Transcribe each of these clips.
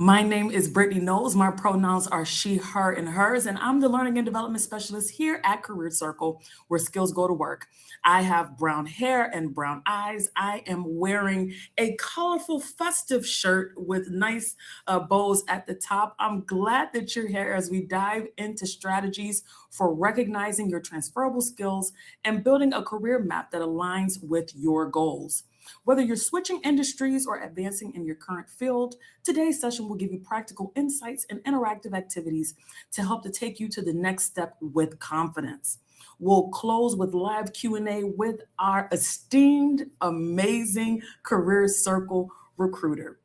My name is Brittany Knowles. My pronouns are she, her, and hers, and I'm the Learning and Development Specialist here at CareerCircle, where skills go to work. I have brown hair and brown eyes. I am wearing a colorful, festive shirt with nice bows at the top. I'm glad that you're here as we dive into strategies for recognizing your transferable skills and building a career map that aligns with your goals. Whether you're switching industries or advancing in your current field, today's session will give you practical insights and interactive activities to help to take you to the next step with confidence. We'll close with live Q&A with our esteemed, amazing Career Circle recruiter.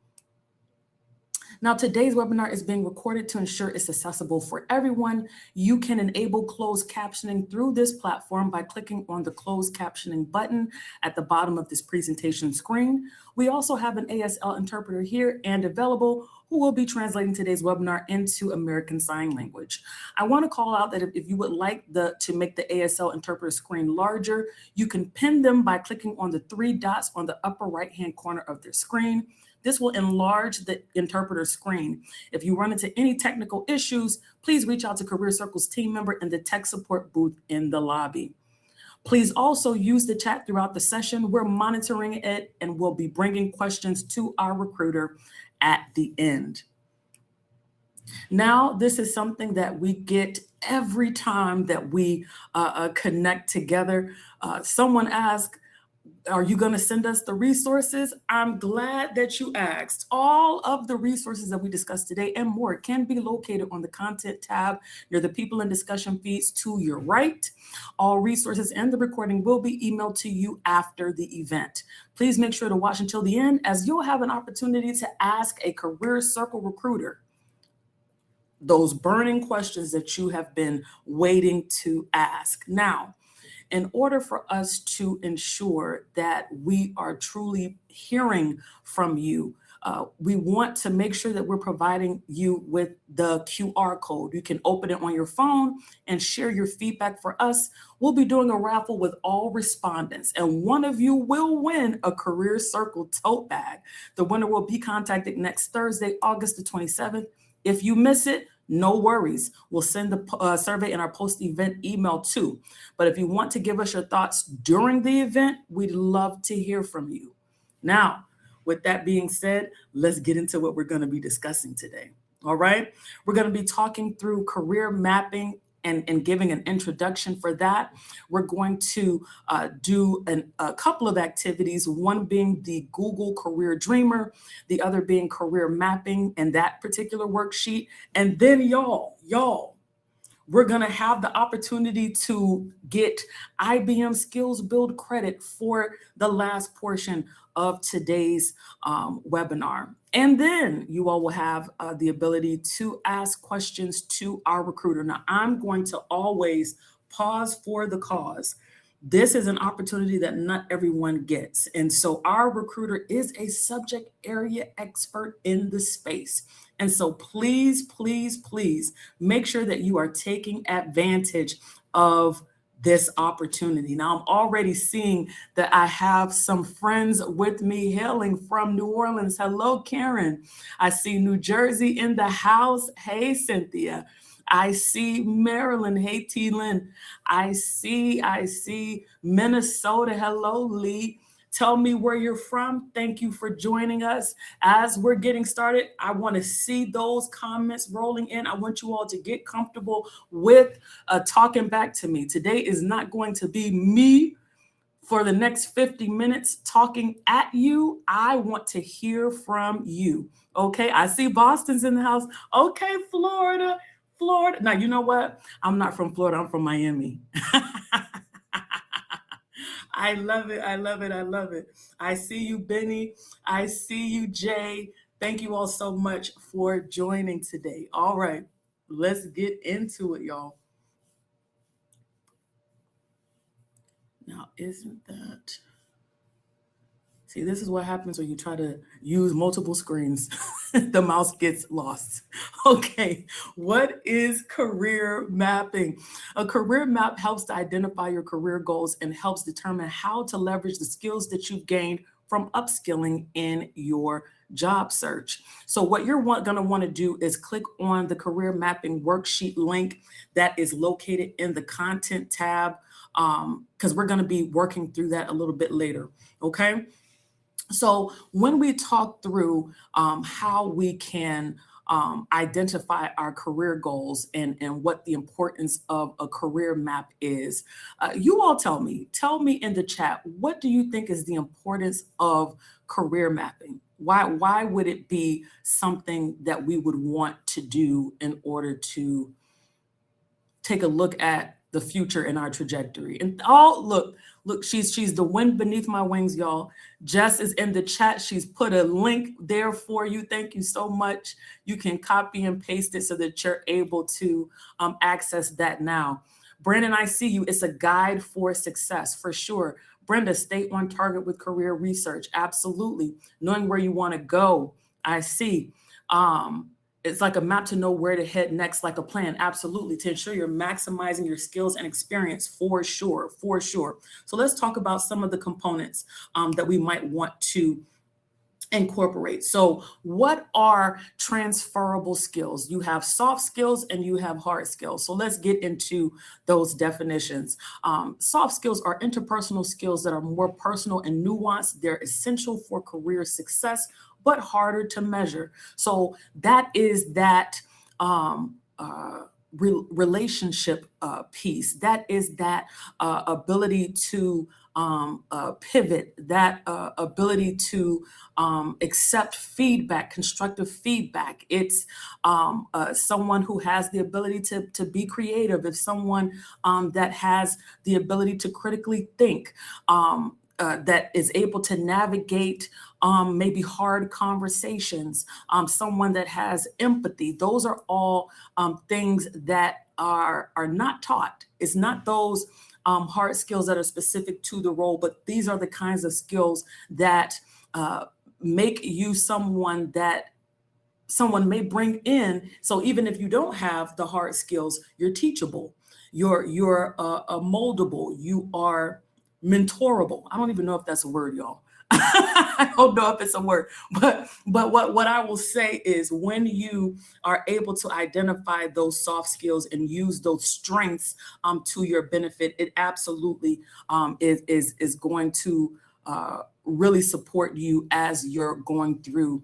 Now, today's webinar is being recorded to ensure it's accessible for everyone. You can enable closed captioning through this platform by clicking on the closed captioning button at the bottom of this presentation screen. We also have an ASL interpreter here and available who will be translating today's webinar into American Sign Language. I want to call out that if you would like to make the ASL interpreter screen larger, you can pin them by clicking on the three dots on the upper right-hand corner of their screen. This will enlarge the interpreter screen. If you run into any technical issues, please reach out to CareerCircle's team member in the tech support booth in the lobby. Please also use the chat throughout the session. We're monitoring it and we'll be bringing questions to our recruiter at the end. Now, this is something that we get every time that we connect together. Someone asked, are you going to send us the resources? I'm glad that you asked. All of the resources that we discussed today and more can be located on the content tab near the people and discussion feeds to your right. All resources and the recording will be emailed to you after the event. Please make sure to watch until the end, as you'll have an opportunity to ask a Career Circle recruiter those burning questions that you have been waiting to ask. Now, in order for us to ensure that we are truly hearing from you, we want to make sure that we're providing you with the QR code. You can open it on your phone and share your feedback for us. We'll be doing a raffle with all respondents, and one of you will win a Career Circle tote bag. The winner will be contacted next Thursday, August the 27th. If you miss it, no worries. We'll send the survey in our post-event email too. But if you want to give us your thoughts during the event, we'd love to hear from you. Now, with that being said, let's get into what we're going to be discussing today. All right. We're going to be talking through career mapping and giving an introduction for that. We're going to do a couple of activities, one being the Google Career Dreamer, the other being career mapping and that particular worksheet. And then y'all, we're gonna have the opportunity to get IBM SkillsBuild credit for the last portion of today's webinar. And then you all will have the ability to ask questions to our recruiter. Now, I'm going to always pause for the cause. This is an opportunity that not everyone gets. And so our recruiter is a subject area expert in the space. And so please, please, please make sure that you are taking advantage of this opportunity. Now, I'm already seeing that I have some friends with me hailing from New Orleans. Hello, Karen. I see New Jersey in the house. Hey, Cynthia. I see Maryland. Hey, T. Lynn. I see Minnesota. Hello, Lee. Tell me where you're from. Thank you for joining us. As we're getting started, I want to see those comments rolling in. I want you all to get comfortable with talking back to me. Today is not going to be me for the next 50 minutes talking at you. I want to hear from you. Okay, I see Boston's in the house. Okay, Florida. Now, you know what? I'm not from Florida. I'm from Miami. I love it. I love it. I love it. I see you, Benny. I see you, Jay. Thank you all so much for joining today. All right, let's get into it, y'all. Now, isn't that... See, this is what happens when you try to use multiple screens. The mouse gets lost. Okay, what is career mapping? A career map helps to identify your career goals and helps determine how to leverage the skills that you've gained from upskilling in your job search. So what you're going to want to do is click on the career mapping worksheet link that is located in the content tab, because we're going to be working through that a little bit later. Okay. So when we talk through how we can identify our career goals and what the importance of a career map is, you all tell me in the chat, what do you think is the importance of career mapping? Why would it be something that we would want to do in order to take a look at the future in our trajectory? And look, she's the wind beneath my wings, y'all. Jess is in the chat. She's put a link there for you. Thank you so much. You can copy and paste it so that you're able to access that now. Brandon, I see you. It's a guide for success, for sure. Brenda, stay on target with career research. Absolutely. Knowing where you want to go. I see. It's like a map to know where to head next, like a plan. Absolutely. To ensure you're maximizing your skills and experience, for sure, for sure. So let's talk about some of the components that we might want to incorporate. So what are transferable skills? You have soft skills and you have hard skills. So let's get into those definitions. Soft skills are interpersonal skills that are more personal and nuanced. They're essential for career success, but harder to measure. So that is that relationship piece. That is that ability to pivot, that ability to accept feedback, constructive feedback. It's someone who has the ability to be creative. It's someone that has the ability to critically think, that is able to navigate maybe hard conversations, someone that has empathy. Those are all things that are not taught. It's not those hard skills that are specific to the role, but these are the kinds of skills that make you someone that someone may bring in. So even if you don't have the hard skills, you're teachable, you're moldable, you are mentorable. I don't even know if that's a word, y'all. I don't know if it's a word, but what I will say is, when you are able to identify those soft skills and use those strengths to your benefit, it absolutely is going to really support you as you're going through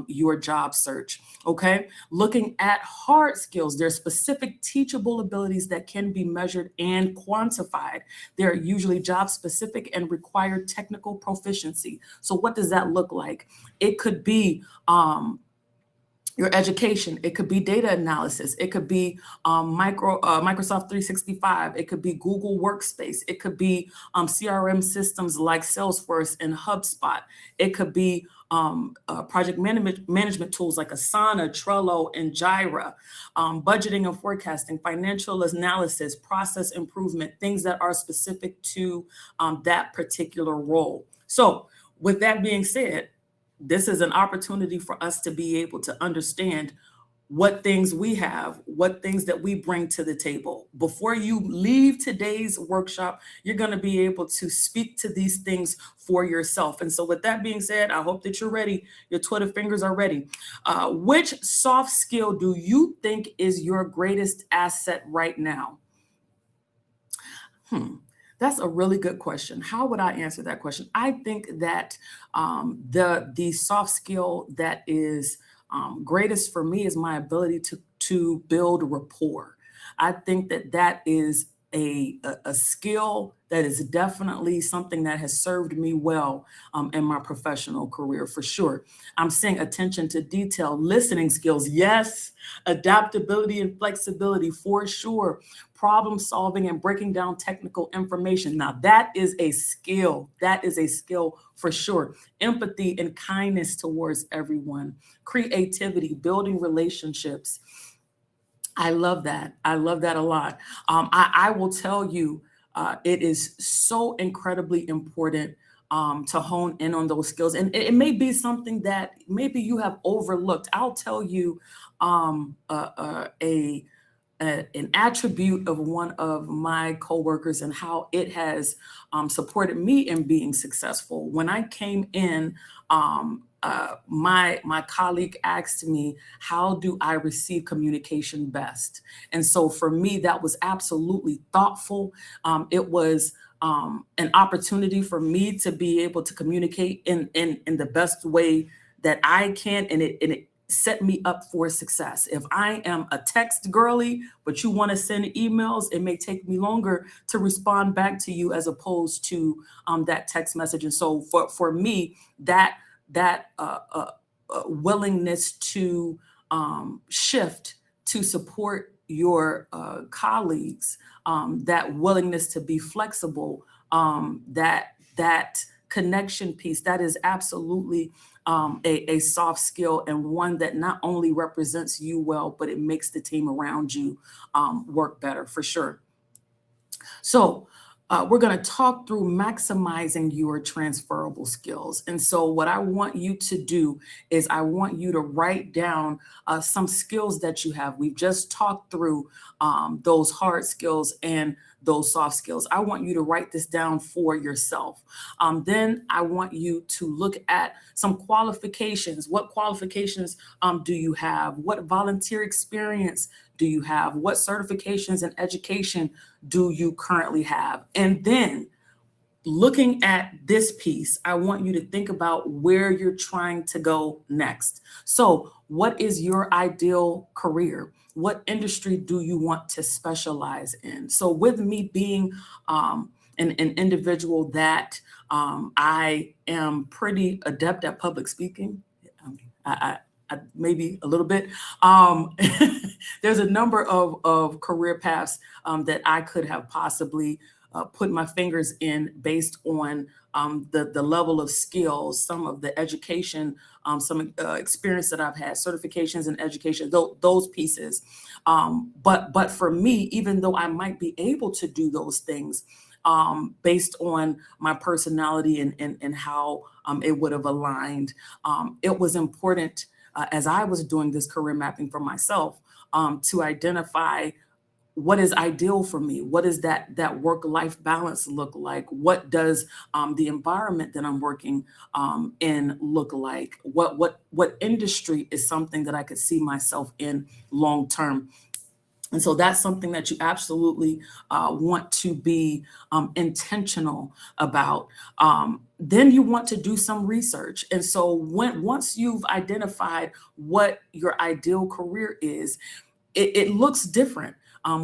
your job search. Okay. Looking at hard skills, there's specific teachable abilities that can be measured and quantified. They're usually job specific and require technical proficiency. So what does that look like? It could be your education. It could be data analysis. It could be Microsoft 365. It could be Google Workspace. It could be CRM systems like Salesforce and HubSpot. It could be project management tools like Asana, Trello, and Jira, budgeting and forecasting, financial analysis, process improvement, things that are specific to that particular role. So with that being said, this is an opportunity for us to be able to understand what things we have, what things that we bring to the table. Before you leave today's workshop, you're going to be able to speak to these things for yourself. And so with that being said, I hope that you're ready. Your Twitter fingers are ready. Which soft skill do you think is your greatest asset right now? That's a really good question. How would I answer that question? I think that the soft skill that is greatest for me is my ability to build rapport. I think that is a skill that is definitely something that has served me well in my professional career, for sure. I'm saying attention to detail, listening skills, yes, adaptability and flexibility, for sure, problem solving and breaking down technical information. Now that is a skill. That is a skill for sure. Empathy and kindness towards everyone, creativity, building relationships. I love that. I love that a lot. I will tell you, it is so incredibly important to hone in on those skills. And it may be something that maybe you have overlooked. I'll tell you an attribute of one of my coworkers and how it has supported me in being successful. When I came in my colleague asked me, how do I receive communication best? And so for me, that was absolutely thoughtful. It was an opportunity for me to be able to communicate in the best way that I can, and it set me up for success. If I am a text girly, but you want to send emails, it may take me longer to respond back to you as opposed to that text message. And so for me, that willingness to shift to support your colleagues, that willingness to be flexible, that connection piece, that is absolutely a soft skill, and one that not only represents you well, but it makes the team around you work better, for sure. So we're going to talk through maximizing your transferable skills. And so what I want you to do is I want you to write down some skills that you have. We've just talked through those hard skills and those soft skills. I want you to write this down for yourself. Then I want you to look at some qualifications. What qualifications do you have? What volunteer experience do you have? What certifications and education do you currently have? And then looking at this piece, I want you to think about where you're trying to go next. So what is your ideal career? What industry do you want to specialize in? So with me being an individual that I am pretty adept at public speaking, I maybe a little bit. There's a number of career paths that I could have possibly put my fingers in based on the level of skills, some of the education, some experience that I've had, certifications in education, those pieces. But for me, even though I might be able to do those things, based on my personality and how it would have aligned, it was important as I was doing this career mapping for myself to identify what is ideal for me. What does that work-life balance look like? What does the environment that I'm working in look like? What industry is something that I could see myself in long-term? And so that's something that you absolutely want to be intentional about. Then you want to do some research. And so once you've identified what your ideal career is, it looks different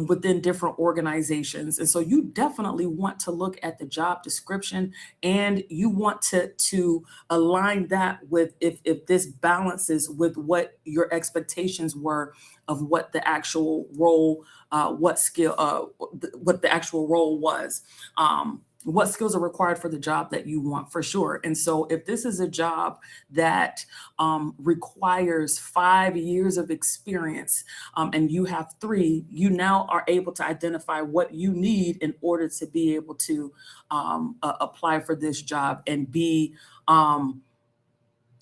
within different organizations. And so you definitely want to look at the job description, and you want to align that with if this balances with what your expectations were of what the actual role, what the actual role was. What skills are required for the job that you want, for sure. And so if this is a job that requires 5 years of experience and you have 3, you now are able to identify what you need in order to be able to apply for this job and be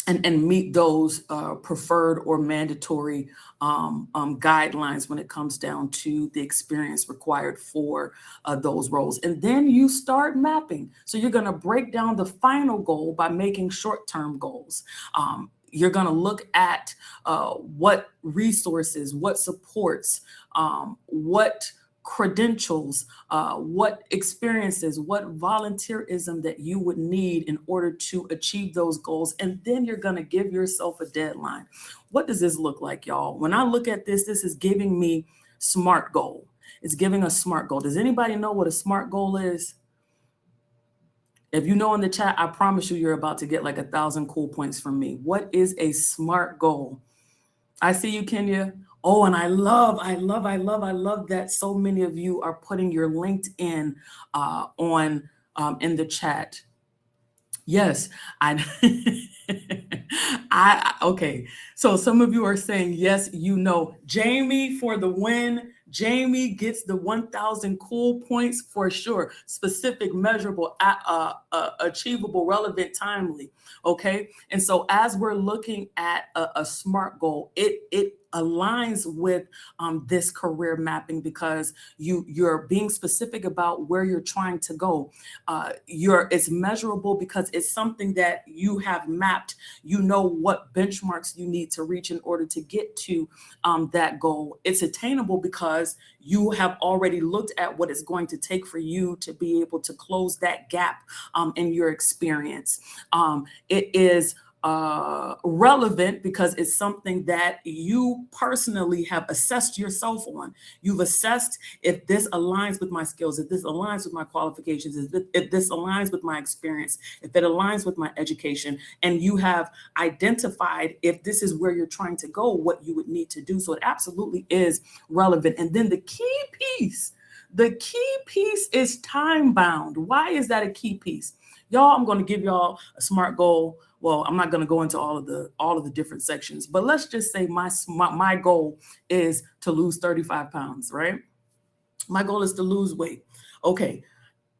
and meet those preferred or mandatory guidelines when it comes down to the experience required for those roles. And then you start mapping. So you're going to break down the final goal by making short-term goals. You're going to look at what resources, what supports, what credentials, what experiences, what volunteerism that you would need in order to achieve those goals. And then you're going to give yourself a deadline. What does this look like, y'all? When I look at this, this is giving me SMART goal. It's giving a SMART goal. Does anybody know what a SMART goal is? If you know in the chat, I promise you, you're about to get like 1,000 cool points from me. What is a SMART goal? I see you, Kenya. Oh, and I love that so many of you are putting your LinkedIn on in the chat. Yes, okay. So some of you are saying, yes, you know. Jamie for the win. Jamie gets the 1,000 cool points for sure. Specific, measurable, achievable, relevant, timely. Okay. And so as we're looking at a SMART goal, it aligns with this career mapping, because you're being specific about where you're trying to go. It's measurable because it's something that you have mapped. You know what benchmarks you need to reach in order to get to that goal. It's attainable because you have already looked at what it's going to take for you to be able to close that gap in your experience. It is relevant because it's something that you personally have assessed yourself on. You've assessed if this aligns with my skills, if this aligns with my qualifications, if this aligns with my experience, if it aligns with my education, and you have identified if this is where you're trying to go, what you would need to do. So it absolutely is relevant. And then the key piece is time bound. Why is that a key piece? Y'all, I'm going to give y'all a SMART goal. Well, I'm not going to go into all of the different sections, but let's just say my goal is to lose 35 pounds, right? My goal is to lose weight. Okay.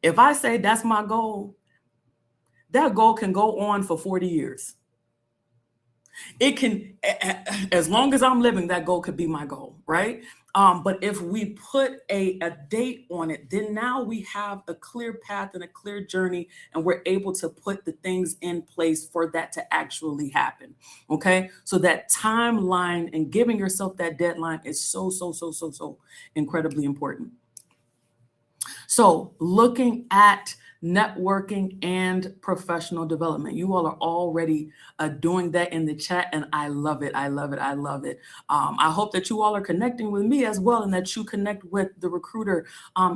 If I say that's my goal, that goal can go on for 40 years. It can, as long as I'm living, that goal could be my goal, right? But if we put a date on it, then now we have a clear path and a clear journey, and we're able to put the things in place for that to actually happen. Okay. So that timeline and giving yourself that deadline is so incredibly important. So looking at networking and professional development. You all are already doing that in the chat, and I love it. I love it. I love it. I hope that you all are connecting with me as well, and that you connect with the recruiter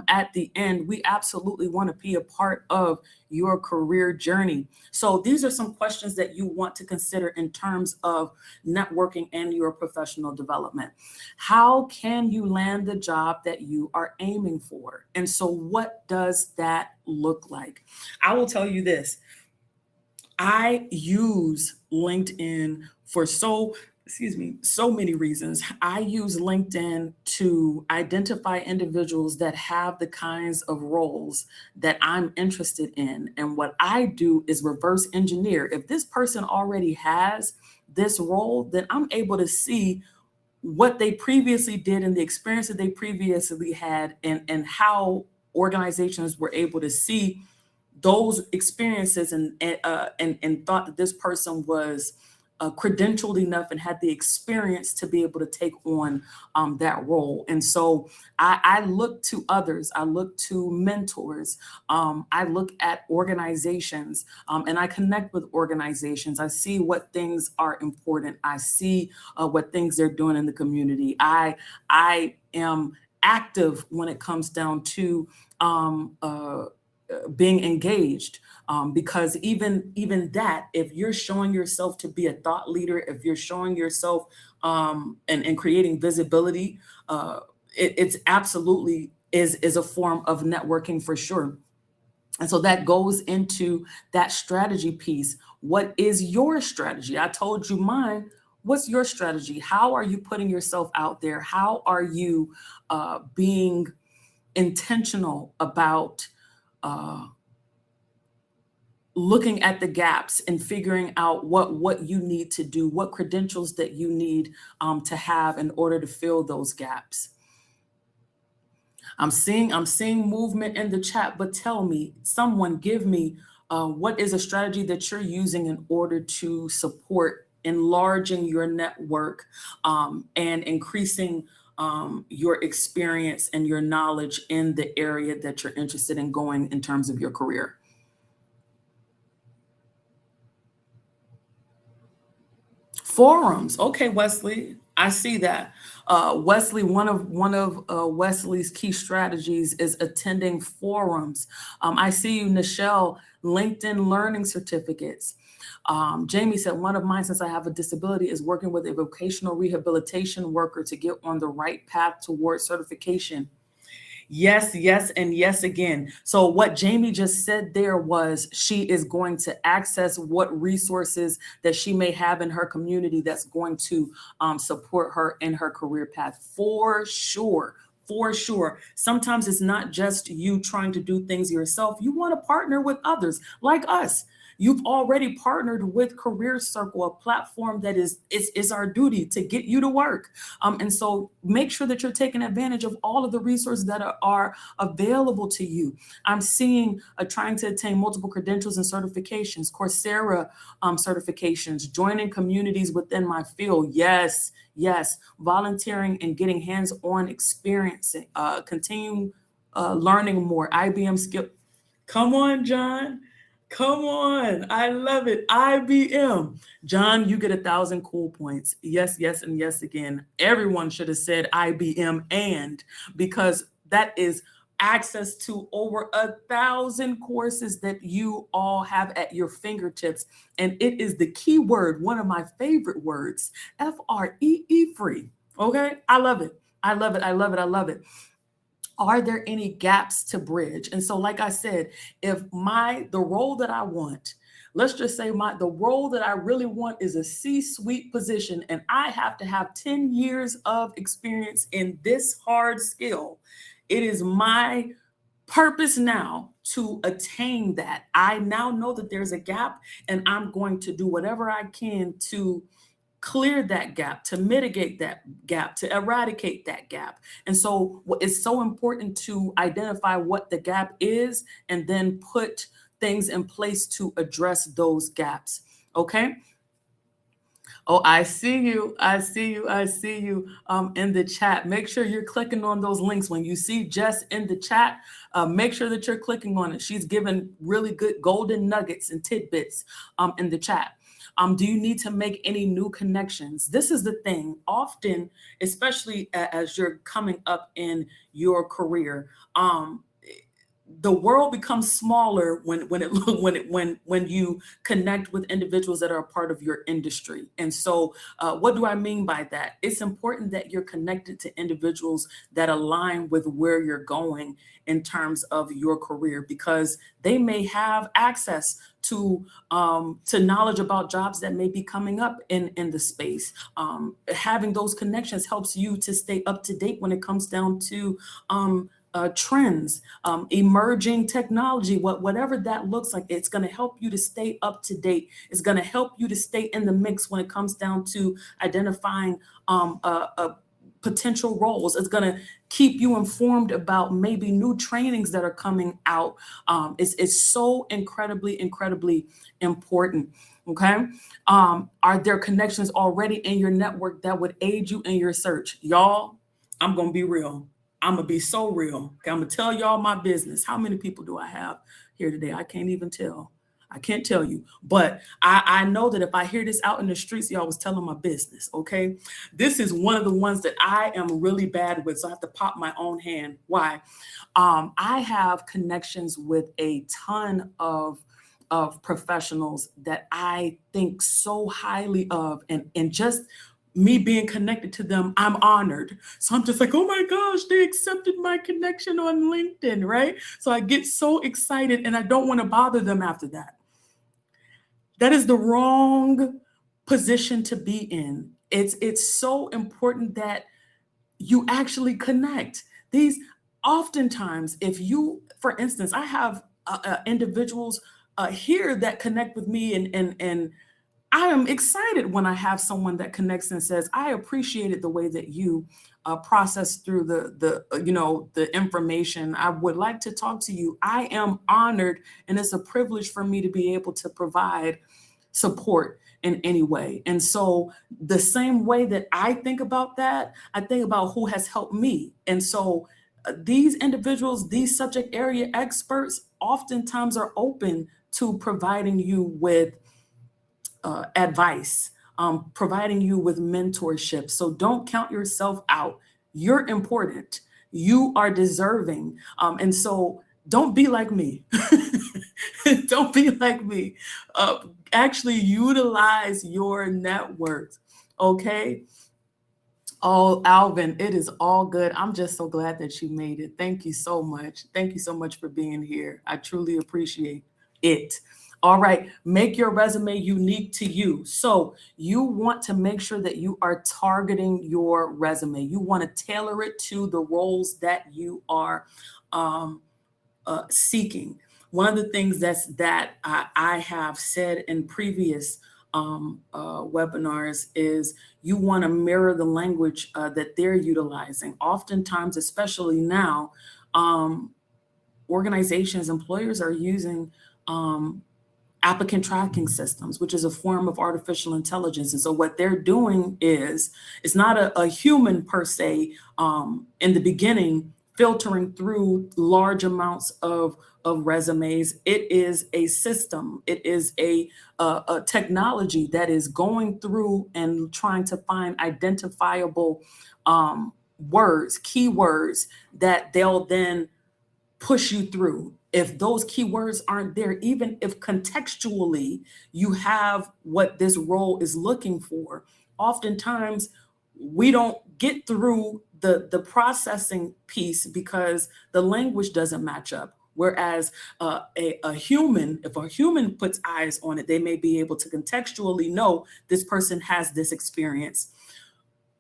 at the end. We absolutely want to be a part of your career journey. So these are some questions that you want to consider in terms of networking and your professional development. How can you land the job that you are aiming for? And so what does that look like? I will tell you this. I use LinkedIn for so many reasons. I use LinkedIn to identify individuals that have the kinds of roles that I'm interested in. And what I do is reverse engineer. If this person already has this role, then I'm able to see what they previously did and the experience that they previously had, and how organizations were able to see those experiences and thought that this person was credentialed enough and had the experience to be able to take on that role. And so I look to others, I look to mentors, I look at organizations, and I connect with organizations. I see what things are important. I see what things they're doing in the community. I am active when it comes down to being engaged, because even that, if you're showing yourself to be a thought leader, if you're showing yourself and creating visibility, it's absolutely is a form of networking for sure. And so that goes into that strategy piece. What is your strategy? I told you mine. What's your strategy? How are you putting yourself out there? How are you being intentional about looking at the gaps and figuring out what you need to do, what credentials that you need to have in order to fill those gaps? I'm seeing movement in the chat, but tell me, someone give me what is a strategy that you're using in order to support enlarging your network and increasing your experience and your knowledge in the area that you're interested in going in terms of your career. Forums. Okay, Wesley, I see that. Wesley, one of Wesley's key strategies is attending forums. I see you, Nichelle, LinkedIn learning certificates. Jamie said, one of mine, since I have a disability, is working with a vocational rehabilitation worker to get on the right path towards certification. Yes, yes, and yes again. So what Jamie just said there was she is going to access what resources that she may have in her community that's going to support her in her career path, for sure. For sure. Sometimes it's not just you trying to do things yourself. You want to partner with others like us You've already partnered with CareerCircle, a platform that is our duty to get you to work. And so make sure that you're taking advantage of all of the resources that are available to you. I'm seeing trying to attain multiple credentials and certifications, Coursera certifications, joining communities within my field. Yes, yes, volunteering and getting hands-on experience, continuing learning more. IBM skill. Come on, John. Come on. I love it. IBM. John, you get 1,000 cool points. Yes, yes, and yes again. Everyone should have said IBM because that is access to over 1,000 courses that you all have at your fingertips. And it is the key word, one of my favorite words, FREE, free. Okay. I love it. I love it. I love it. I love it. Are there any gaps to bridge? And so, like I said, if the role that I want, let's just say the role that I really want is a C-suite position, and I have to have 10 years of experience in this hard skill, it is my purpose now to attain that. I now know that there's a gap, and I'm going to do whatever I can to clear that gap, to mitigate that gap, to eradicate that gap. And so it's so important to identify what the gap is and then put things in place to address those gaps. Okay. Oh, I see you. I see you. I see you in the chat. Make sure you're clicking on those links. When you see Jess in the chat, make sure that you're clicking on it. She's given really good golden nuggets and tidbits in the chat. Do you need to make any new connections? This is the thing. Often, especially as you're coming up in your career, the world becomes smaller when you connect with individuals that are a part of your industry. And so what do I mean by that? It's important that you're connected to individuals that align with where you're going in terms of your career, because they may have access to knowledge about jobs that may be coming up in the space. Having those connections helps you to stay up to date when it comes down to trends, emerging technology, whatever that looks like. It's going to help you to stay up to date. It's going to help you to stay in the mix when it comes down to identifying potential roles. It's going to keep you informed about maybe new trainings that are coming out. It's so incredibly, incredibly important. Okay. Are there connections already in your network that would aid you in your search? Y'all, I'm going to be real. I'm going to be so real. Okay, I'm going to tell y'all my business. How many people do I have here today? I can't even tell. I can't tell you, but I know that if I hear this out in the streets, y'all was telling my business, okay? This is one of the ones that I am really bad with, so I have to pop my own hand. Why? I have connections with a ton of professionals that I think so highly of, and just me being connected to them, I'm honored. So I'm just like, oh my gosh, they accepted my connection on LinkedIn, right? So I get so excited and I don't want to bother them after that. That is the wrong position to be in. It's so important that you actually connect. These oftentimes, if you, for instance, I have individuals here that connect with me, and I am excited when I have someone that connects and says, I appreciated the way that you process through the information. I would like to talk to you. I am honored, and it's a privilege for me to be able to provide support in any way. And so the same way that I think about that, I think about who has helped me. And so these individuals, these subject area experts, oftentimes are open to providing you with advice, providing you with mentorship. So don't count yourself out. You're important. You are deserving. And so don't be like me. Don't be like me. Actually utilize your networks. Okay. Oh, Alvin, it is all good. I'm just so glad that you made it. Thank you so much. Thank you so much for being here. I truly appreciate it. All right, make your resume unique to you. So you want to make sure that you are targeting your resume. You want to tailor it to the roles that you are seeking. One of the things that I have said in previous webinars is you want to mirror the language that they're utilizing. Oftentimes, especially now, um, organizations, employers are using applicant tracking systems, which is a form of artificial intelligence. And so what they're doing is, it's not a human per se in the beginning filtering through large amounts of resumes. It is a system. It is a technology that is going through and trying to find identifiable words, keywords that they'll then push you through. If those keywords aren't there, even if contextually you have what this role is looking for, oftentimes we don't get through the processing piece because the language doesn't match up. Whereas a human, if a human puts eyes on it, they may be able to contextually know this person has this experience.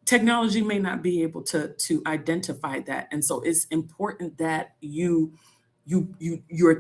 Technology may not be able to identify that. And so it's important that you're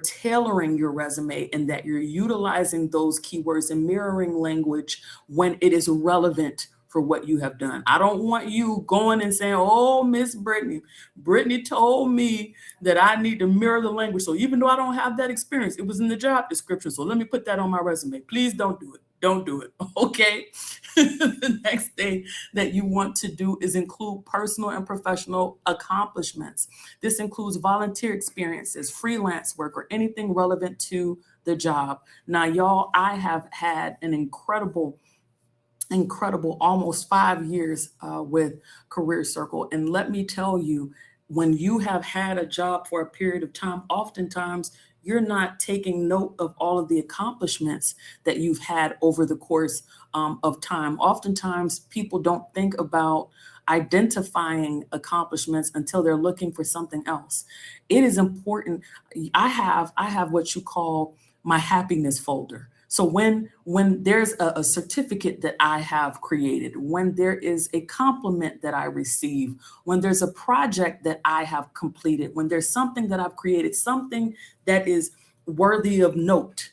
tailoring your resume and that you're utilizing those keywords and mirroring language when it is relevant for what you have done. I don't want you going and saying, oh, Miss Brittany told me that I need to mirror the language. So even though I don't have that experience, it was in the job description. So let me put that on my resume. Please don't do it. Don't do it. Okay. The next thing that you want to do is include personal and professional accomplishments. This includes volunteer experiences, freelance work, or anything relevant to the job. Now, y'all, I have had an incredible almost 5 years with CareerCircle. And let me tell you, when you have had a job for a period of time, oftentimes you're not taking note of all of the accomplishments that you've had over the course of time. Oftentimes people don't think about identifying accomplishments until they're looking for something else. It is important. I have what you call my happiness folder. So when there's a certificate that I have created, when there is a compliment that I receive, when there's a project that I have completed, when there's something that I've created, something that is worthy of note,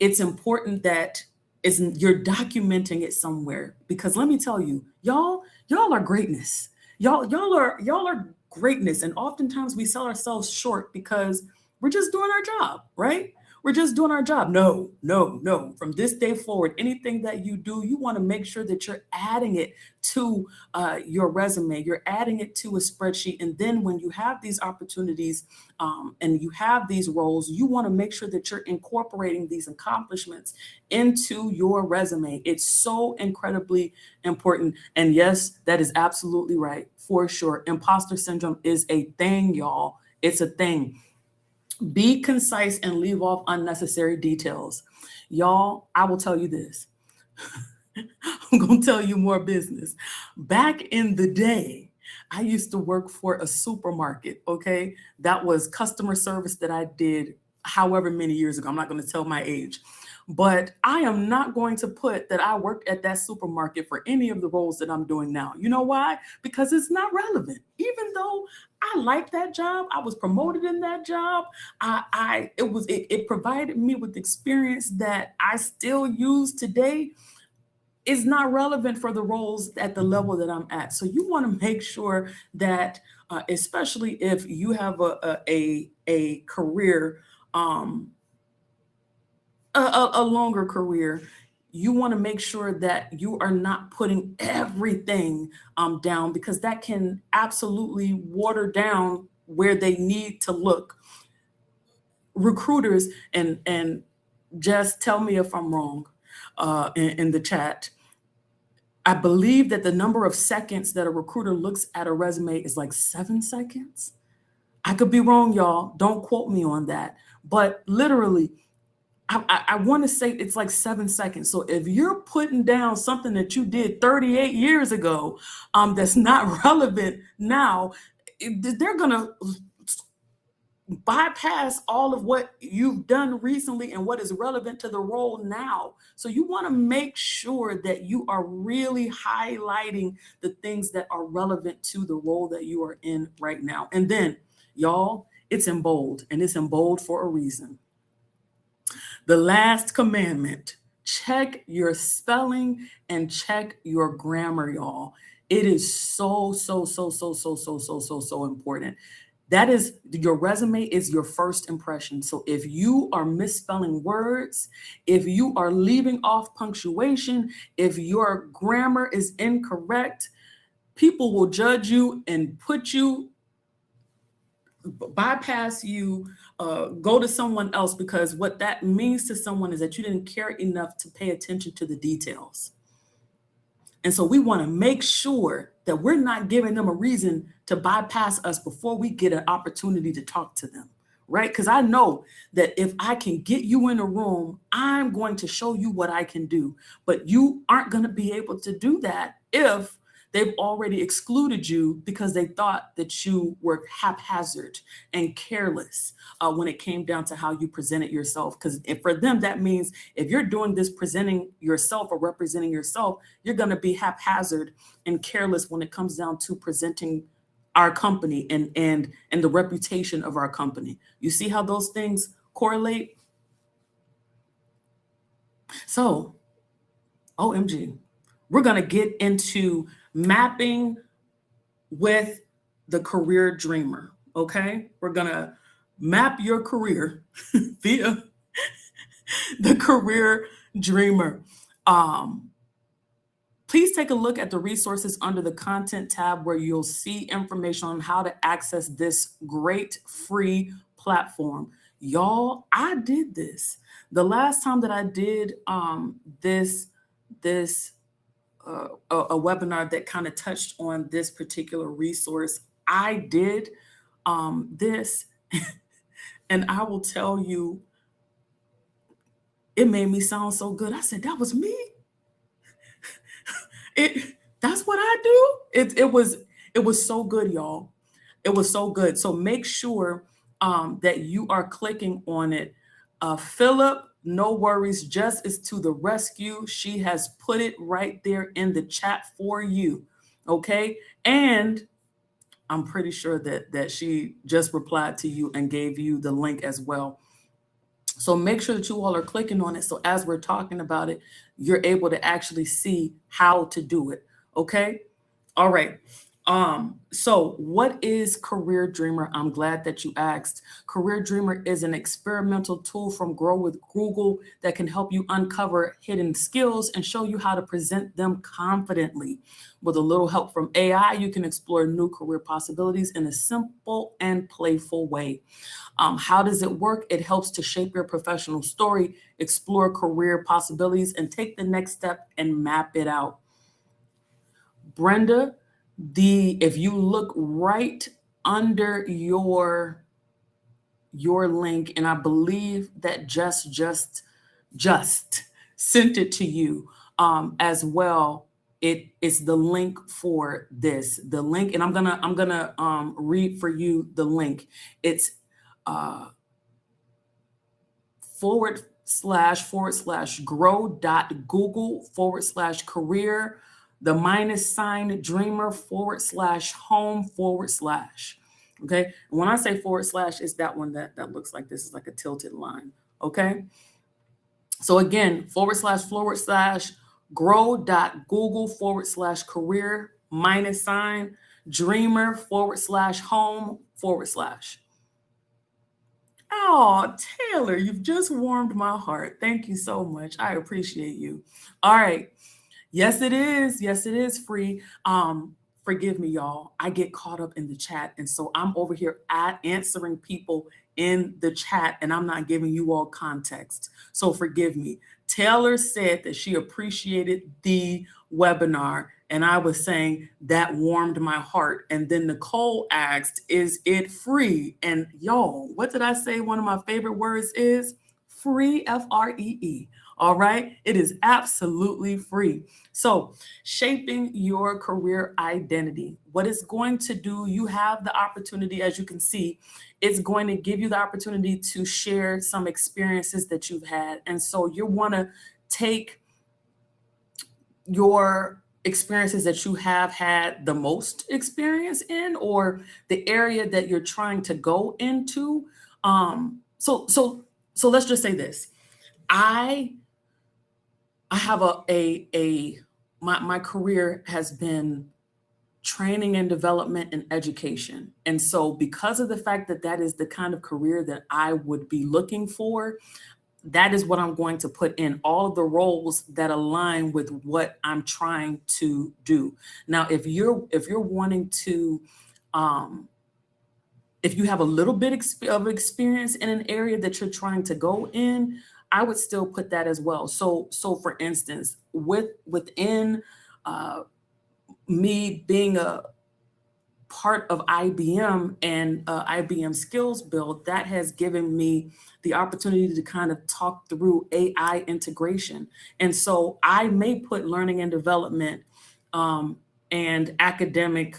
it's important that you're documenting it somewhere. Because let me tell you, y'all are greatness. Y'all are greatness. And oftentimes we sell ourselves short because we're just doing our job, right? We're just doing our job. No, no, no. From this day forward, anything that you do, you want to make sure that you're adding it to your resume. You're adding it to a spreadsheet. And then when you have these opportunities and you have these roles, you want to make sure that you're incorporating these accomplishments into your resume. It's so incredibly important. And yes, that is absolutely right, for sure. Imposter syndrome is a thing, y'all. It's a thing. Be concise and leave off unnecessary details. Y'all, I will tell you this. I'm going to tell you more business. Back in the day, I used to work for a supermarket, okay? That was customer service that I did however many years ago. I'm not going to tell my age. But I am not going to put that I worked at that supermarket for any of the roles that I'm doing now. You know why? Because it's not relevant. Even though I like that job, I was promoted in that job. It provided me with experience that I still use today. Is not relevant for the roles at the level that I'm at. So you want to make sure that, especially if you have a career. A longer career, you want to make sure that you are not putting everything down, because that can absolutely water down where they need to look. Recruiters, and just tell me if I'm wrong in the chat. I believe that the number of seconds that a recruiter looks at a resume is like 7 seconds. I could be wrong, y'all. Don't quote me on that. But literally, I want to say it's like 7 seconds. So if you're putting down something that you did 38 years ago, that's not relevant now, they're gonna bypass all of what you've done recently and what is relevant to the role now. So you want to make sure that you are really highlighting the things that are relevant to the role that you are in right now. And then, y'all, it's in bold, and it's in bold for a reason. The last commandment, check your spelling and check your grammar, y'all. It is so important. That is, your resume is your first impression. So if you are misspelling words, if you are leaving off punctuation, if your grammar is incorrect, people will judge you and put you, bypass you, go to someone else, because what that means to someone is that you didn't care enough to pay attention to the details. And so we want to make sure that we're not giving them a reason to bypass us before we get an opportunity to talk to them, right? Because I know that if I can get you in a room, I'm going to show you what I can do. But you aren't going to be able to do that if they've already excluded you because they thought that you were haphazard and careless when it came down to how you presented yourself. Because for them, that means if you're doing this presenting yourself or representing yourself, you're going to be haphazard and careless when it comes down to presenting our company and the reputation of our company. You see how those things correlate? So, OMG, we're going to get into mapping with the career dreamer, okay? We're going to map your career via the career dreamer. Please take a look at the resources under the content tab where you'll see information on how to access this great free platform. Y'all, I did this. The last time that I did a webinar that kind of touched on this particular resource, I did this, and I will tell you, it made me sound so good. I said, that was me. That's what I do. It was so good, y'all. It was so good. So make sure that you are clicking on it. Philip, no worries, Jess is to the rescue. She has put it right there in the chat for you. Okay. And I'm pretty sure that she just replied to you and gave you the link as well. So make sure that you all are clicking on it. So as we're talking about it, you're able to actually see how to do it. Okay. All right. So what is Career Dreamer? I'm glad that you asked. Career Dreamer is an experimental tool from Grow with Google that can help you uncover hidden skills and show you how to present them confidently. With a little help from AI, you can explore new career possibilities in a simple and playful way. How does it work? It helps to shape your professional story, explore career possibilities, and take the next step and map it out. Brenda, if you look right under your link, and I believe that just sent it to you as well. It is the link for this. The link, and I'm gonna read for you the link. It's //grow.google/career, the -sign dreamer /home/. Okay. And when I say /, it's that one that looks like this is like a tilted line. Okay. So again, //grow.google/career -sign dreamer /home/. Oh, Taylor, you've just warmed my heart. Thank you so much. I appreciate you. All right. Yes, it is. Yes, it is free. Forgive me, y'all. I get caught up in the chat. And so I'm over here answering people in the chat, and I'm not giving you all context. So forgive me. Taylor said that she appreciated the webinar, and I was saying that warmed my heart. And then Nicole asked, is it free? And y'all, what did I say? One of my favorite words is free, Free. All right. It is absolutely free. So shaping your career identity, what it's going to do, you have the opportunity, as you can see, it's going to give you the opportunity to share some experiences that you've had. And so you want to take your experiences that you have had the most experience in, or the area that you're trying to go into. So let's just say this. I have my career has been training and development and education. And so because of the fact that that is the kind of career that I would be looking for, that is what I'm going to put in all of the roles that align with what I'm trying to do. Now, if you're wanting to, if you have a little bit of experience in an area that you're trying to go in, I would still put that as well. So for instance, within me being a part of IBM and IBM SkillsBuild, that has given me the opportunity to kind of talk through AI integration. And so I may put learning and development and academic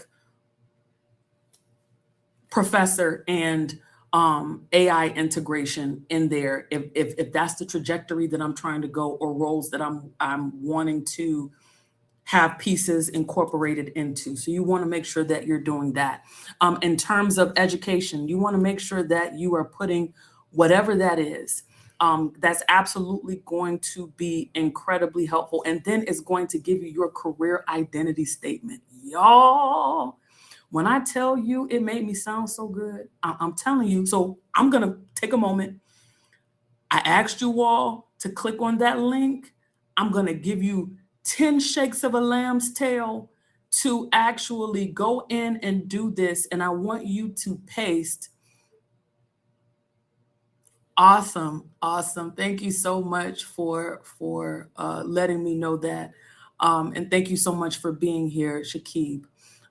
professor and AI integration in there if that's the trajectory that I'm trying to go, or roles that I'm wanting to have pieces incorporated into. So you want to make sure that you're doing that. In terms of education, you want to make sure that you are putting whatever that is. That's absolutely going to be incredibly helpful. And then it's going to give you your career identity statement. Y'all, when I tell you it made me sound so good, I'm telling you. So I'm going to take a moment. I asked you all to click on that link. I'm going to give you 10 shakes of a lamb's tail to actually go in and do this. And I want you to paste. Awesome. Awesome. Thank you so much for letting me know that. And thank you so much for being here, Shakib.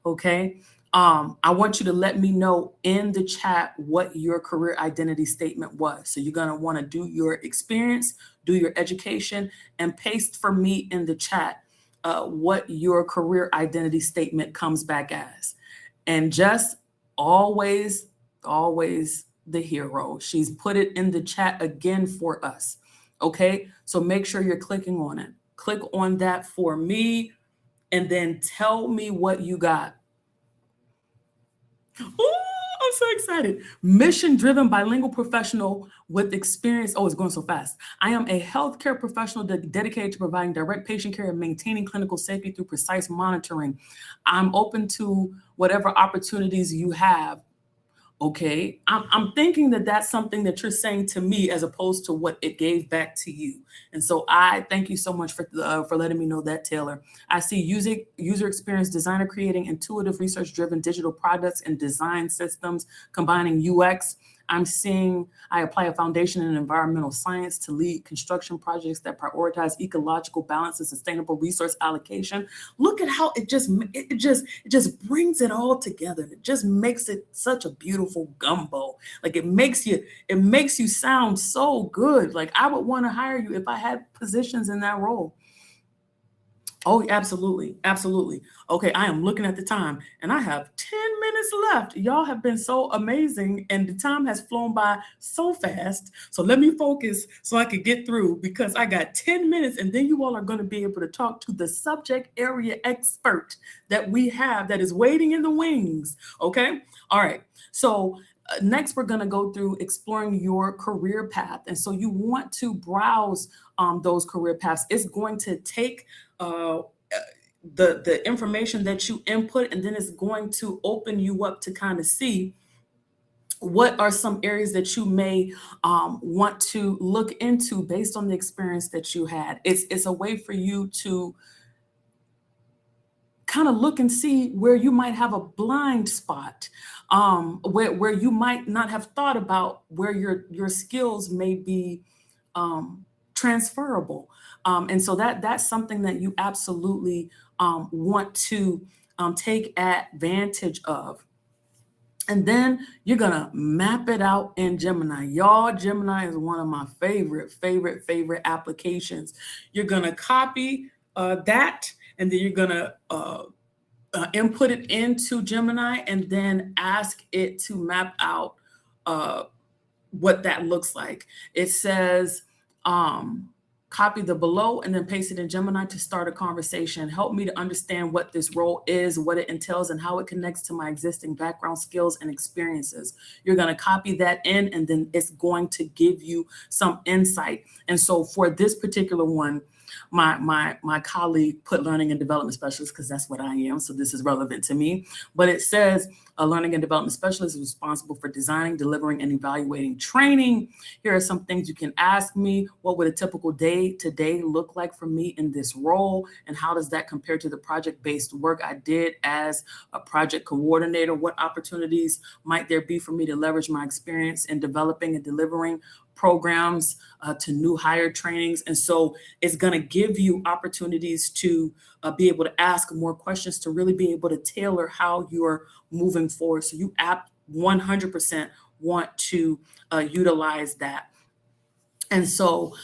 Okay. I want you to let me know in the chat what your career identity statement was. So you're going to want to do your experience, do your education, and paste for me in the chat what your career identity statement comes back as. And just always the hero. She's put it in the chat again for us. Okay, so make sure you're clicking on it. Click on that for me, and then tell me what you got. Oh, I'm so excited. Mission-driven bilingual professional with experience. Oh, it's going so fast. I am a healthcare professional dedicated to providing direct patient care and maintaining clinical safety through precise monitoring. I'm open to whatever opportunities you have. Okay, I'm thinking that that's something that you're saying to me as opposed to what it gave back to you. And so I thank you so much for letting me know that, Taylor. I see user experience designer creating intuitive research-driven digital products and design systems, combining UX. I'm seeing I apply a foundation in environmental science to lead construction projects that prioritize ecological balance and sustainable resource allocation. Look at how it just brings it all together. It just makes it such a beautiful gumbo. Like it makes you sound so good. Like I would want to hire you if I had positions in that role. Oh, absolutely. Absolutely. Okay, I am looking at the time and I have 10 minutes left. Y'all have been so amazing and the time has flown by so fast. So let me focus so I could get through, because I got 10 minutes and then you all are going to be able to talk to the subject area expert that we have that is waiting in the wings. Okay. All right. So next, we're going to go through exploring your career path. And so you want to browse those career paths. It's going to take the information that you input, and then it's going to open you up to kind of see what are some areas that you may want to look into based on the experience that you had. It's a way for you to kind of look and see where you might have a blind spot, where you might not have thought about where your skills may be transferable. And so that's something that you absolutely want to take advantage of. And then you're going to map it out in Gemini. Y'all, Gemini is one of my favorite applications. You're going to copy that, and then you're going to input it into Gemini and then ask it to map out what that looks like. It says, copy the below and then paste it in Gemini to start a conversation. Help me to understand what this role is, what it entails, and how it connects to my existing background, skills, and experiences. You're going to copy that in, and then it's going to give you some insight. And so for this particular one, my colleague put learning and development specialist because that's what I am. So this is relevant to me. But it says a learning and development specialist is responsible for designing, delivering, and evaluating training. Here are some things you can ask me. What would a typical day to day look like for me in this role? And how does that compare to the project-based work I did as a project coordinator? What opportunities might there be for me to leverage my experience in developing and delivering programs to new hire trainings? And so it's going to give you opportunities to be able to ask more questions, to really be able to tailor how you're moving forward. So you 100% want to utilize that. And so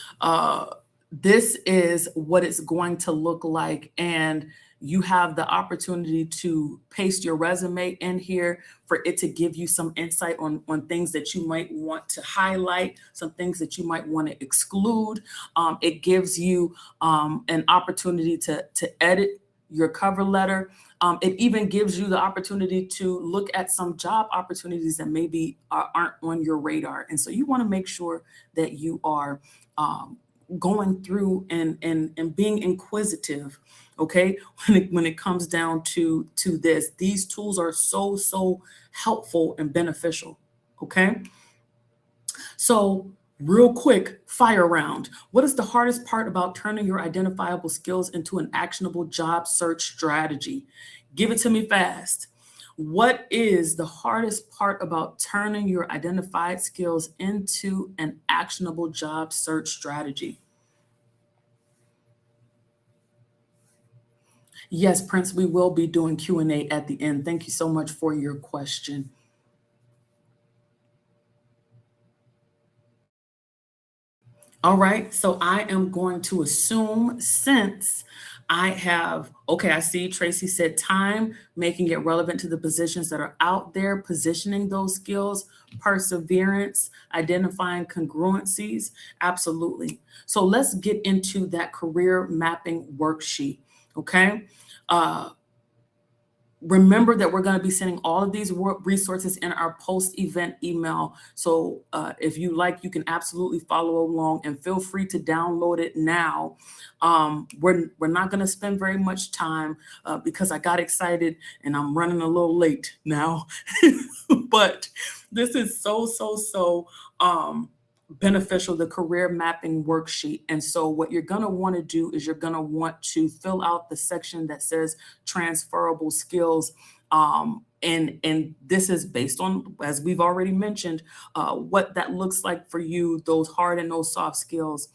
this is what it's going to look like. And you have the opportunity to paste your resume in here for it to give you some insight on things that you might want to highlight, some things that you might want to exclude. It gives you an opportunity to edit your cover letter. It even gives you the opportunity to look at some job opportunities that maybe aren't on your radar. And so you want to make sure that you are going through and being inquisitive, okay, when it comes down to this. These tools are so helpful and beneficial, okay? So real quick, fire round. What is the hardest part about turning your identifiable skills into an actionable job search strategy? Give it to me fast. What is the hardest part about turning your identified skills into an actionable job search strategy? Yes, Prince, we will be doing Q&A at the end. Thank you so much for your question. All right, so I am going to assume, since I have, okay, I see Tracy said time, making it relevant to the positions that are out there, positioning those skills, perseverance, identifying congruencies. Absolutely. So let's get into that career mapping worksheet, okay? Remember that we're going to be sending all of these resources in our post-event email. So if you like, you can absolutely follow along and feel free to download it now. We're not going to spend very much time because I got excited and I'm running a little late now. But this is so beneficial, the career mapping worksheet. And so what you're going to want to do is you're going to want to fill out the section that says transferable skills. And this is based on, as we've already mentioned, what that looks like for you, those hard and those soft skills.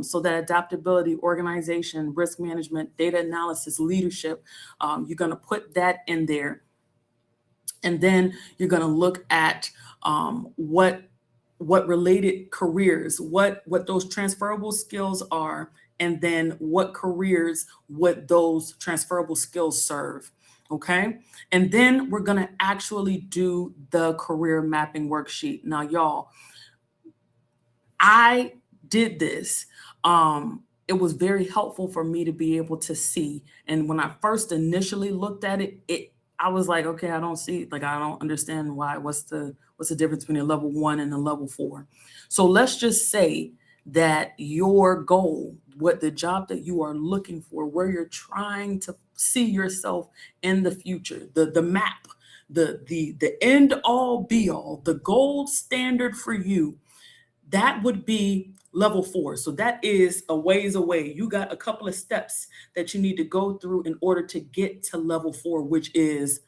So that adaptability, organization, risk management, data analysis, leadership, you're going to put that in there. And then you're going to look at what related careers, what those transferable skills are, and then what careers would those transferable skills serve, okay? And then we're gonna actually do the career mapping worksheet. Now, y'all, I did this. It was very helpful for me to be able to see. And when I first initially looked at it, I was like, okay, I don't see, like, I don't understand why, what's the difference between a level 1 and a level 4? So let's just say that your goal, what the job that you are looking for, where you're trying to see yourself in the future, the map, the end all be all, the gold standard for you, that would be level 4. So that is a ways away. You got a couple of steps that you need to go through in order to get to level 4, which is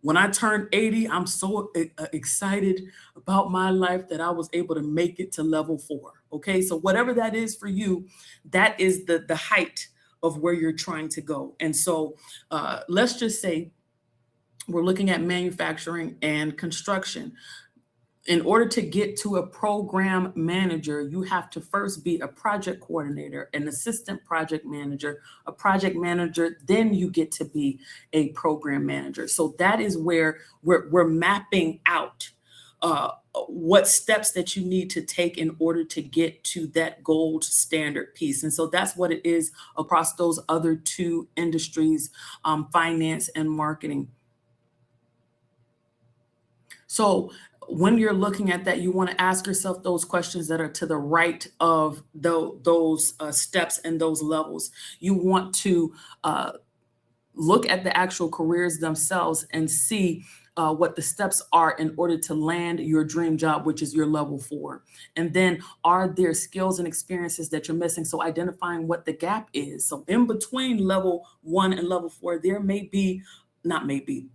when I turned 80, I'm so excited about my life that I was able to make it to level 4. Okay, so whatever that is for you, that is the height of where you're trying to go. And so let's just say we're looking at manufacturing and construction. In order to get to a program manager, you have to first be a project coordinator, an assistant project manager, a project manager, then you get to be a program manager. So that is where we're mapping out what steps that you need to take in order to get to that gold standard piece. And so that's what it is across those other two industries, finance and marketing. So when you're looking at that, you want to ask yourself those questions that are to the right of those steps and those levels. You want to look at the actual careers themselves and see what the steps are in order to land your dream job, which is your level 4. And then are there skills and experiences that you're missing? So identifying what the gap is. So in between level 1 and level 4,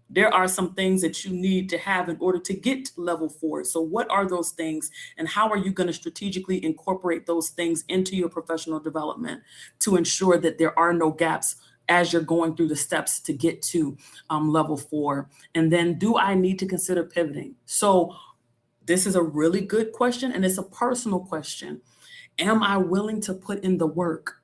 there are some things that you need to have in order to get to level 4. So what are those things, and how are you going to strategically incorporate those things into your professional development to ensure that there are no gaps as you're going through the steps to get to level 4? And then, do I need to consider pivoting? So this is a really good question, and it's a personal question. Am I willing to put in the work?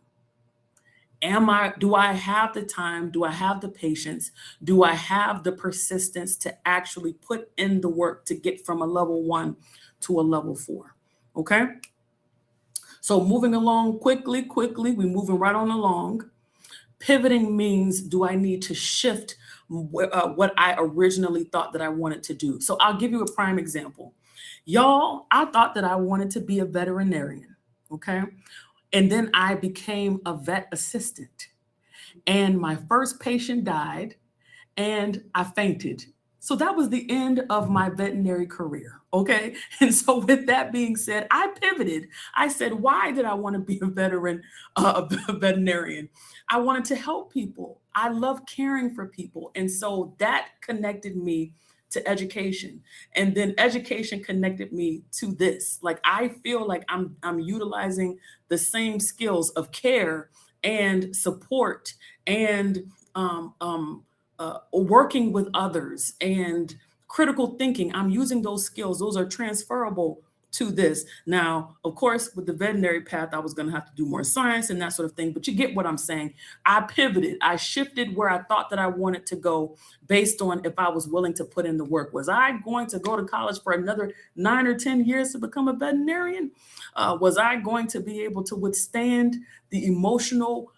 Do I have the time? Do I have the patience? Do I have the persistence to actually put in the work to get from a level 1 to a level 4? Okay. So moving along quickly, we're moving right on along. Pivoting means, do I need to shift what I originally thought that I wanted to do? So I'll give you a prime example. Y'all, I thought that I wanted to be a veterinarian. Okay. And then I became a vet assistant, and my first patient died and I fainted. So that was the end of my veterinary career. Okay. And so with that being said, I pivoted. I said, why did I want to be a veterinarian? I wanted to help people. I love caring for people. And so that connected me to education. And then education connected me to this. Like, I feel like I'm utilizing the same skills of care and support and working with others and critical thinking. I'm using those skills. Those are transferable to this. Now, of course, with the veterinary path, I was going to have to do more science and that sort of thing, but you get what I'm saying. I pivoted. I shifted where I thought that I wanted to go based on if I was willing to put in the work. Was I going to go to college for another 9 or 10 years to become a veterinarian? Was I going to be able to withstand the emotional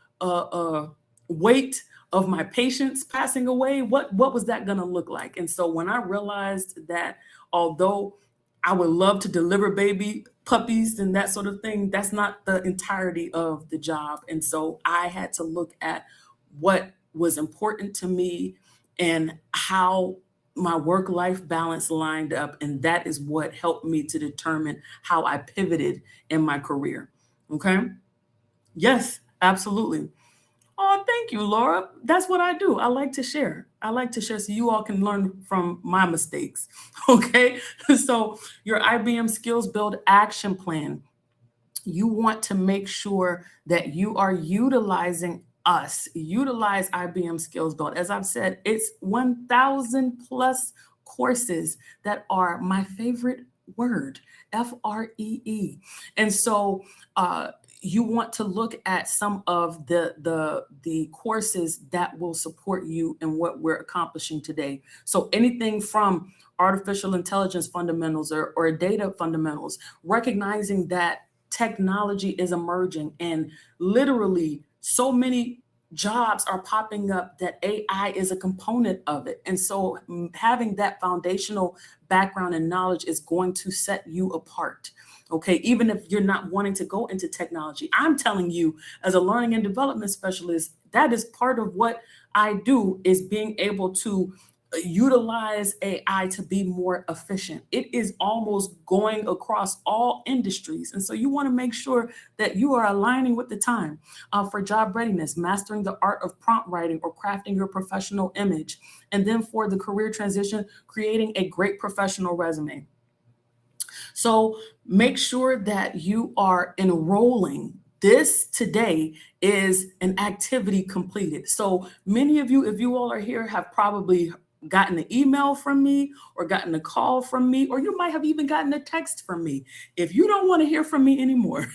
weight of my patients passing away? What was that going to look like? And so when I realized that, although I would love to deliver baby puppies and that sort of thing, that's not the entirety of the job. And so I had to look at what was important to me and how my work-life balance lined up. And that is what helped me to determine how I pivoted in my career. Okay. Yes, absolutely. Oh, thank you, Laura. That's what I do. I like to share. So you all can learn from my mistakes. Okay. So your IBM SkillsBuild action plan, you want to make sure that you are utilizing utilize IBM SkillsBuild. As I've said, it's 1,000 plus courses that are my favorite word, FREE. And so, you want to look at some of the courses that will support you in what we're accomplishing today. So anything from artificial intelligence fundamentals or data fundamentals, recognizing that technology is emerging and literally so many jobs are popping up that AI is a component of it. And so having that foundational background and knowledge is going to set you apart. Okay, even if you're not wanting to go into technology, I'm telling you, as a learning and development specialist, that is part of what I do, is being able to utilize AI to be more efficient. It is almost going across all industries. And so you want to make sure that you are aligning with the time for job readiness, mastering the art of prompt writing or crafting your professional image. And then for the career transition, creating a great professional resume. So make sure that you are enrolling. This today is an activity completed. So many of you, if you all are here, have probably gotten an email from me or gotten a call from me, or you might have even gotten a text from me. If you don't want to hear from me anymore,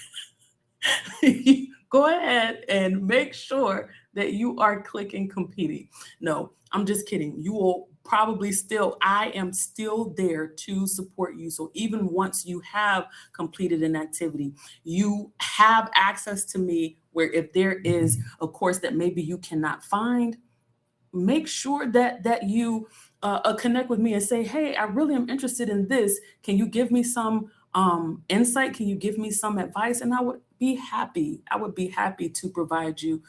go ahead and make sure that you are clicking completed. No, I'm just kidding. You will probably still, I am still there to support you. So even once you have completed an activity, you have access to me, where if there is a course that maybe you cannot find, make sure that you connect with me and say, hey, I really am interested in this. Can you give me some insight? Can you give me some advice? And I would be happy to provide you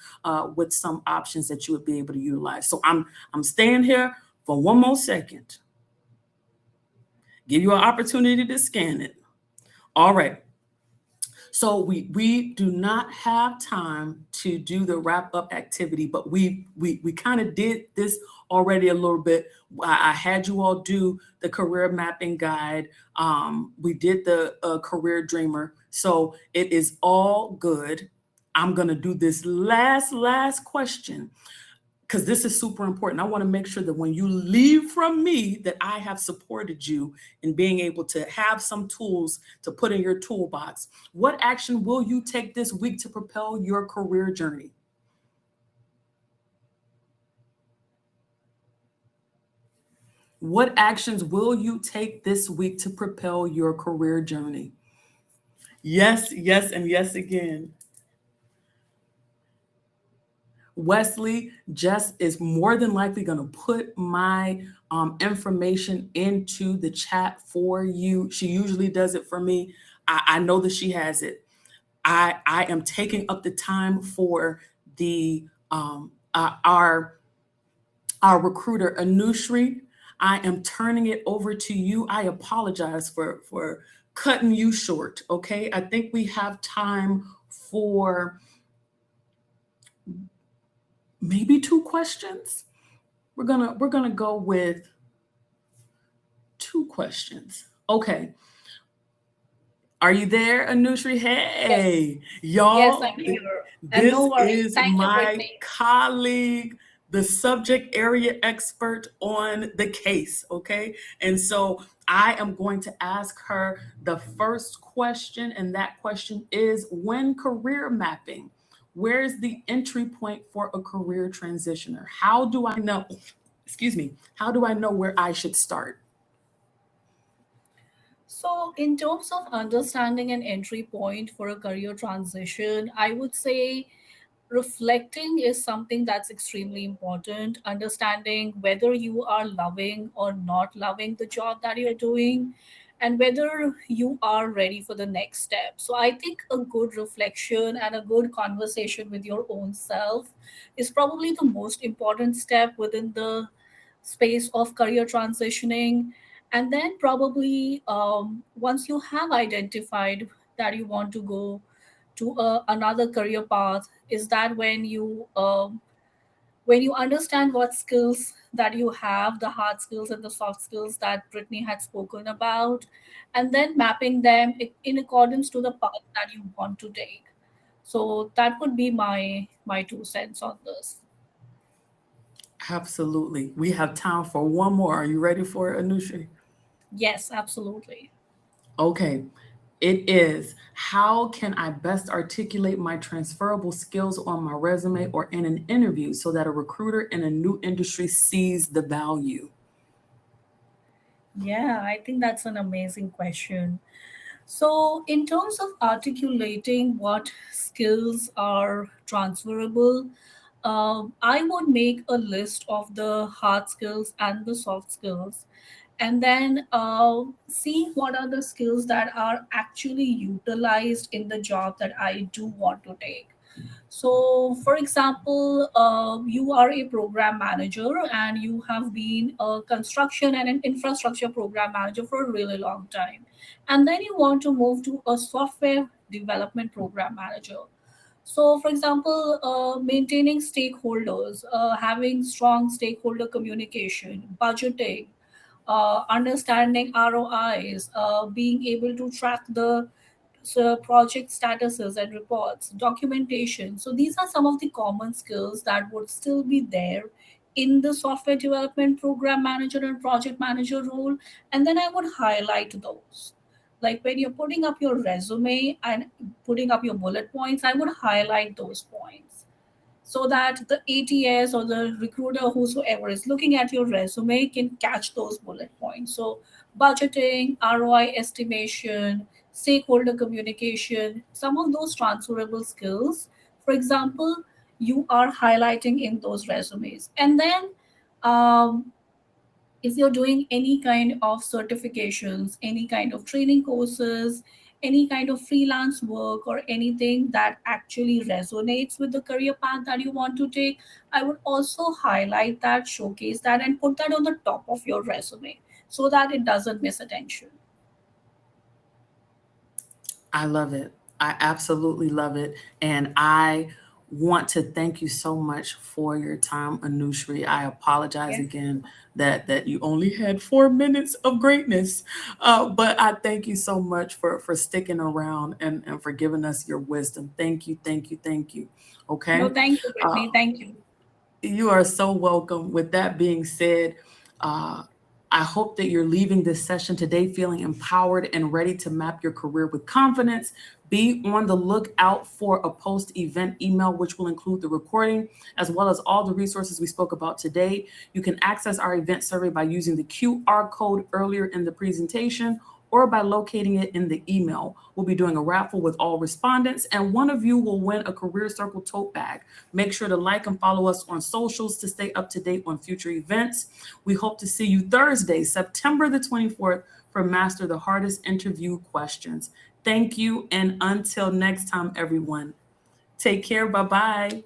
with some options that you would be able to utilize. So I'm staying here for one more second, give you an opportunity to scan it. All right. So we do not have time to do the wrap up activity, but we kind of did this already a little bit. I had you all do the career mapping guide. We did the career dreamer, so it is all good. I'm gonna do this last question, because this is super important. I want to make sure that when you leave from me, that I have supported you in being able to have some tools to put in your toolbox. What action will you take this week to propel your career journey? What actions will you take this week to propel your career journey? Yes, yes, and yes again. Wesley Jess is more than likely going to put my information into the chat for you. She usually does it for me. I know that she has it. I am taking up the time for the our recruiter Anushri. I am turning it over to you. I apologize for cutting you short. Okay, I think we have time for maybe two questions. We're gonna go with two questions. Okay. Are you there, Anushri? Yes, Hey, yes, y'all, I'm here. And this no worries. is Thank you, my Brittany. colleague, the subject area expert on the case. Okay. And so I am going to ask her the first question, and that question is, when career mapping, where's the entry point for a career transitioner? How do I know? Excuse me. How do I know where I should start? So, in terms of understanding an entry point for a career transition, I would say reflecting is something that's extremely important. Understanding whether you are loving or not loving the job that you're doing, and whether you are ready for the next step. So I think a good reflection and a good conversation with your own self is probably the most important step within the space of career transitioning. And then probably once you have identified that you want to go to another career path, is that when you understand what skills that you have, the hard skills and the soft skills that Brittany had spoken about, and then mapping them in accordance to the path that you want to take. So that would be my 2 cents on this. Absolutely. We have time for one more. Are you ready for it, Anushri? Yes, absolutely. Okay. It is, how can I best articulate my transferable skills on my resume or in an interview so that a recruiter in a new industry sees the value? Yeah, I think that's an amazing question. So, in terms of articulating what skills are transferable, I would make a list of the hard skills and the soft skills, and then see what are the skills that are actually utilized in the job that I do want to take. So, for example, you are a program manager and you have been a construction and an infrastructure program manager for a really long time. And then you want to move to a software development program manager. So, for example, maintaining stakeholders, having strong stakeholder communication, budgeting, understanding ROIs, being able to track the project statuses and reports, documentation. So these are some of the common skills that would still be there in the software development program manager and project manager role. And then I would highlight those. Like when you're putting up your resume and putting up your bullet points, I would highlight those points. so that the ATS or the recruiter, whosoever is looking at your resume, can catch those bullet points. So, budgeting, ROI estimation, stakeholder communication, some of those transferable skills, for example, you are highlighting in those resumes. And then, um, if you're doing any kind of certifications, any kind of training courses, any kind of freelance work, or anything that actually resonates with the career path that you want to take, I would also highlight that, showcase that, and put that on the top of your resume so that it doesn't miss attention. I love it. I absolutely love it. And I want to thank you so much for your time, Anushri. I apologize Yeah. again that you only had 4 minutes of greatness. But I thank you so much for sticking around and for giving us your wisdom. Thank you, thank you, thank you. No, Okay. thank you, Brittany. Uh, Thank you. you are so welcome. With that being said, uh, I hope that you're leaving this session today feeling empowered and ready to map your career with confidence. Be on the lookout for a post event email, which will include the recording as well as all the resources we spoke about today. You can access our event survey by using the QR code earlier in the presentation or by locating it in the email. We'll be doing a raffle with all respondents, and one of you will win a Career Circle tote bag. Make sure to like and follow us on socials to stay up to date on future events. We hope to see you Thursday, September the 24th, for Master the Hardest Interview Questions. Thank you, and until next time, everyone. Take care. Bye-bye.